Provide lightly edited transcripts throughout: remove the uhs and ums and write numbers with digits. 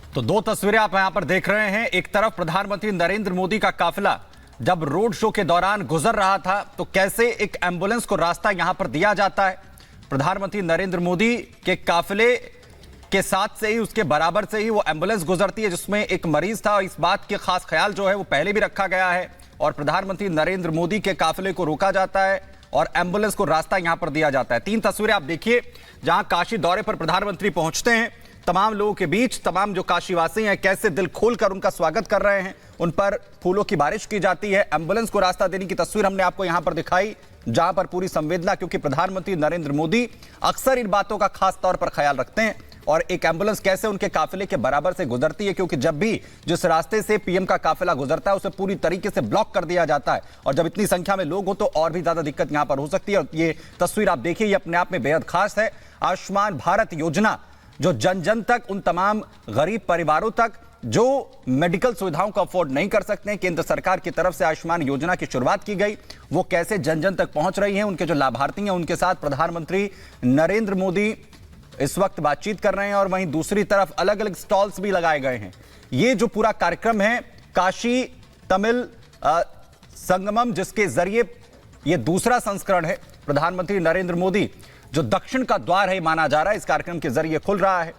तो दो तस्वीरें आप यहां पर देख रहे हैं। एक तरफ प्रधानमंत्री नरेंद्र मोदी का काफिला जब रोड शो के दौरान गुजर रहा था तो कैसे एक एम्बुलेंस को रास्ता यहां पर दिया जाता है। प्रधानमंत्री नरेंद्र मोदी के काफिले के साथ से ही, उसके बराबर से ही वो एम्बुलेंस गुजरती है जिसमें एक मरीज था। इस बात के खास ख्याल जो है वो पहले भी रखा गया है और प्रधानमंत्री नरेंद्र मोदी के काफिले को रोका जाता है और एम्बुलेंस को रास्ता यहां पर दिया जाता है। तीन तस्वीरें आप देखिए जहां काशी दौरे पर प्रधानमंत्री पहुंचते हैं, तमाम लोगों के बीच तमाम जो काशीवासी हैं कैसे दिल खोलकर उनका स्वागत कर रहे हैं, उन पर फूलों की बारिश की जाती है। एम्बुलेंस को रास्ता देने की तस्वीर हमने आपको यहां पर दिखाई जहां पर पूरी संवेदना, क्योंकि प्रधानमंत्री नरेंद्र मोदी अक्सर इन बातों का खास तौर पर ख्याल रखते हैं और एक एम्बुलेंस कैसे उनके काफिले के बराबर से गुजरती है, क्योंकि जब भी जिस रास्ते से पीएम का काफिला गुजरता है उसे पूरी तरीके से ब्लॉक कर दिया जाता है और जब इतनी संख्या में लोग हो तो और भी ज्यादा दिक्कत यहां पर हो सकती है। और ये तस्वीर आप देखिए, ये अपने आप में बेहद खास है। आयुष्मान भारत योजना जो जन जन तक, उन तमाम गरीब परिवारों तक जो मेडिकल सुविधाओं को अफोर्ड नहीं कर सकते हैं, केंद्र सरकार की तरफ से आयुष्मान योजना की शुरुआत की गई, वो कैसे जन जन तक पहुंच रही है। उनके जो लाभार्थी हैं उनके साथ प्रधानमंत्री नरेंद्र मोदी इस वक्त बातचीत कर रहे हैं और वहीं दूसरी तरफ अलग अलग स्टॉल्स भी लगाए गए हैं। ये जो पूरा कार्यक्रम है काशी तमिल संगमम, जिसके जरिए ये दूसरा संस्करण है। प्रधानमंत्री नरेंद्र मोदी जो दक्षिण का द्वार है माना जा रहा है, इस कार्यक्रम के जरिए खुल रहा है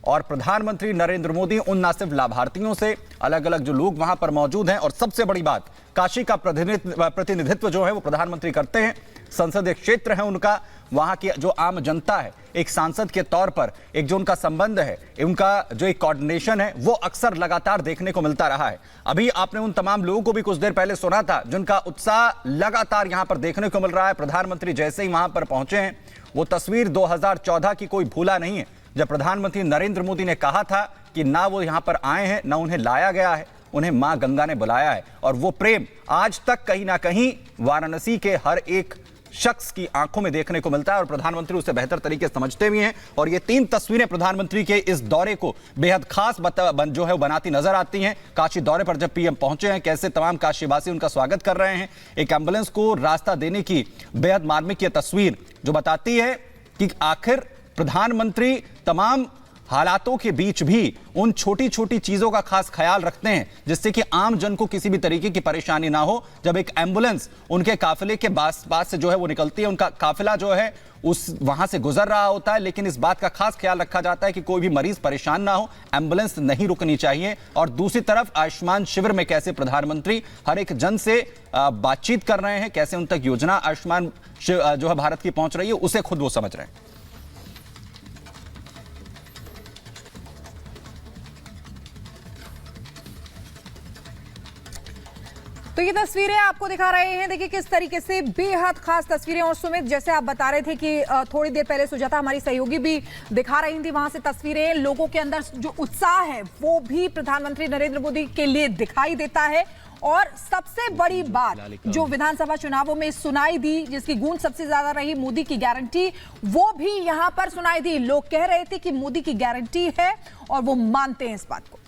और प्रधानमंत्री नरेंद्र मोदी उन ना सिर्फ लाभार्थियों से, अलग अलग जो लोग वहां पर मौजूद हैं और सबसे बड़ी बात, काशी का प्रतिनिधित्व जो है वो प्रधानमंत्री करते हैं। संसदीय क्षेत्र है उनका, वहां की जो आम जनता है एक सांसद के तौर पर एक जो उनका संबंध है, उनका जो एक कोऑर्डिनेशन है वो अक्सर लगातार देखने को मिलता रहा है। अभी आपने उन तमाम लोगों को भी कुछ देर पहले सुना था जिनका उत्साह लगातार यहां पर देखने को मिल रहा है। प्रधानमंत्री जैसे ही वहां पर पहुंचे हैं, वो तस्वीर 2014 की कोई भूला नहीं है, जब प्रधानमंत्री नरेंद्र मोदी ने कहा था कि ना वो यहां पर आए हैं ना उन्हें लाया गया है, उन्हें मां गंगा ने बुलाया है। और वो प्रेम आज तक कहीं ना कहीं वाराणसी के हर एक शख्स की आंखों में देखने को मिलता है और प्रधानमंत्री उसे बेहतर तरीके से समझते भी हैं। और ये तीन तस्वीरें प्रधानमंत्री के इस दौरे को बेहद खास जो है वो बनाती नजर आती हैं। काशी दौरे पर जब पीएम पहुंचे हैं, कैसे तमाम काशीवासी उनका स्वागत कर रहे हैं, एक एम्बुलेंस को रास्ता देने की बेहद मार्मिक ये तस्वीर जो बताती है कि आखिर प्रधानमंत्री तमाम हालातों के बीच भी उन छोटी छोटी चीजों का खास ख्याल रखते हैं जिससे कि आम जन को किसी भी तरीके की परेशानी ना हो। जब एक एम्बुलेंस उनके काफिले के पास से जो है वो निकलती है, उनका काफिला जो है उस वहां से गुजर रहा होता है, लेकिन इस बात का खास ख्याल रखा जाता है कि कोई भी मरीज परेशान ना हो, एम्बुलेंस नहीं रुकनी चाहिए। और दूसरी तरफ आयुष्मान शिविर में कैसे प्रधानमंत्री हर एक जन से बातचीत कर रहे हैं, कैसे उन तक योजना आयुष्मान जो है भारत की पहुंच रही है, उसे खुद वो समझ रहे हैं। तो ये तस्वीरें आपको दिखा रहे हैं, देखिए किस तरीके से बेहद खास तस्वीरें। और सुमित, जैसे आप बता रहे थे कि थोड़ी देर पहले सुजाता हमारी सहयोगी भी दिखा रही थी वहां से तस्वीरें, लोगों के अंदर जो उत्साह है वो भी प्रधानमंत्री नरेंद्र मोदी के लिए दिखाई देता है। और सबसे बड़ी बात जो विधानसभा चुनावों में सुनाई दी, जिसकी गूंज सबसे ज्यादा रही, मोदी की गारंटी, वो भी यहां पर सुनाई दी। लोग कह रहे थे कि मोदी की गारंटी है और वो मानते हैं इस बात को।